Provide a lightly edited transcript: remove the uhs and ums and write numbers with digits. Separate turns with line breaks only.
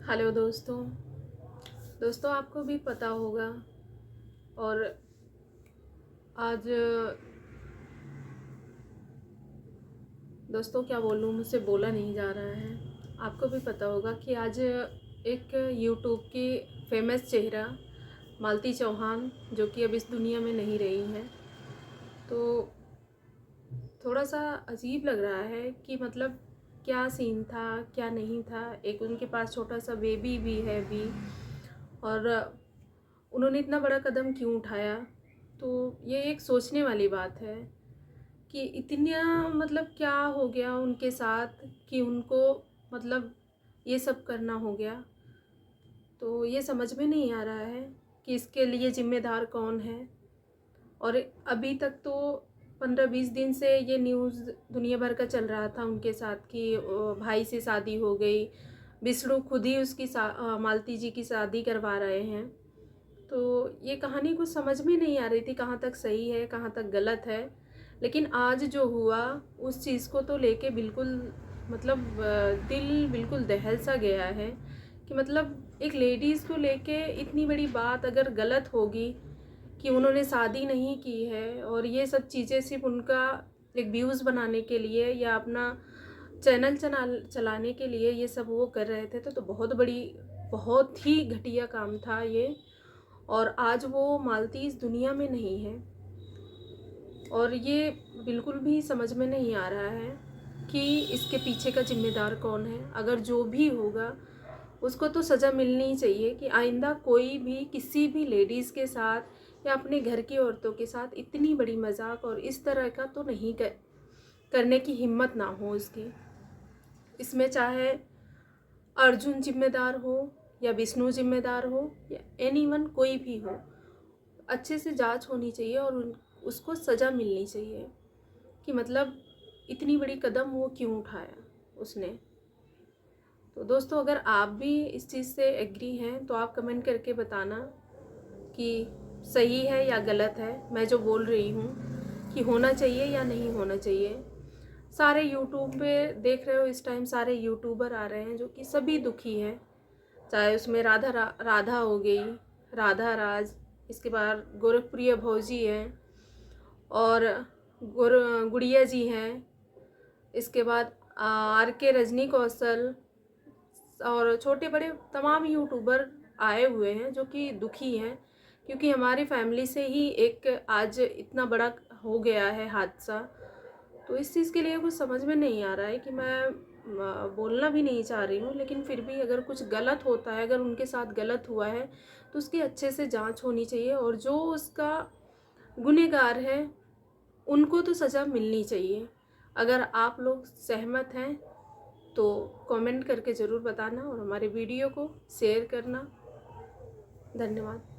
Hello दोस्तों आपको भी पता होगा। और आज दोस्तों क्या बोलूँ, मुझसे बोला नहीं जा रहा है। आपको भी पता होगा कि आज एक यूट्यूब की फेमस चेहरा मालती चौहान, जो कि अब इस दुनिया में नहीं रही है, तो थोड़ा सा अजीब लग रहा है कि मतलब क्या सीन था क्या नहीं था। एक उनके पास छोटा सा बेबी भी है अभी, और उन्होंने इतना बड़ा कदम क्यों उठाया। तो ये एक सोचने वाली बात है कि इतना मतलब क्या हो गया उनके साथ कि उनको मतलब ये सब करना हो गया। तो ये समझ में नहीं आ रहा है कि इसके लिए ज़िम्मेदार कौन है। और अभी तक तो 15-20 दिन से ये न्यूज़ दुनिया भर का चल रहा था उनके साथ कि भाई से शादी हो गई, विष्णु खुद ही उसकी मालती जी की शादी करवा रहे हैं। तो ये कहानी कुछ समझ में नहीं आ रही थी, कहाँ तक सही है कहाँ तक गलत है। लेकिन आज जो हुआ उस चीज़ को तो लेके बिल्कुल मतलब दिल बिल्कुल दहल सा गया है कि मतलब एक लेडीज़ को लेके इतनी बड़ी बात अगर गलत होगी कि उन्होंने शादी नहीं की है और ये सब चीज़ें सिर्फ उनका एक व्यूज़ बनाने के लिए या अपना चैनल चलाने के लिए ये सब वो कर रहे थे, तो बहुत ही घटिया काम था ये। और आज वो मालती इस दुनिया में नहीं है और ये बिल्कुल भी समझ में नहीं आ रहा है कि इसके पीछे का जिम्मेदार कौन है। अगर जो भी होगा उसको तो सज़ा मिलनी चाहिए कि आइंदा कोई भी किसी भी लेडीज़ के साथ या अपने घर की औरतों के साथ इतनी बड़ी मजाक और इस तरह का तो नहीं करने की हिम्मत ना हो उसकी। इसमें चाहे अर्जुन जिम्मेदार हो या विष्णु जिम्मेदार हो या एनीवन कोई भी हो, अच्छे से जांच होनी चाहिए और उसको सज़ा मिलनी चाहिए कि मतलब इतनी बड़ी कदम वो क्यों उठाया उसने। तो दोस्तों अगर आप भी इस चीज़ से एग्री हैं तो आप कमेंट करके बताना कि सही है या गलत है मैं जो बोल रही हूँ, कि होना चाहिए या नहीं होना चाहिए। सारे यूट्यूब पे देख रहे हो इस टाइम सारे यूट्यूबर आ रहे हैं जो कि सभी दुखी हैं, चाहे उसमें राधा हो गई, राधा राज, इसके बाद गोरखप्रिय भौजी हैं और गुड़िया जी हैं, इसके बाद आर के रजनी कौशल और छोटे बड़े तमाम यूट्यूबर आए हुए हैं जो कि दुखी हैं, क्योंकि हमारी फैमिली से ही एक आज इतना बड़ा हो गया है हादसा। तो इस चीज़ के लिए कुछ समझ में नहीं आ रहा है कि मैं बोलना भी नहीं चाह रही हूँ, लेकिन फिर भी अगर कुछ गलत होता है, अगर उनके साथ गलत हुआ है तो उसकी अच्छे से जांच होनी चाहिए और जो उसका गुनहगार है उनको तो सज़ा मिलनी चाहिए। अगर आप लोग सहमत हैं तो कमेंट करके ज़रूर बताना और हमारे वीडियो को शेयर करना। धन्यवाद।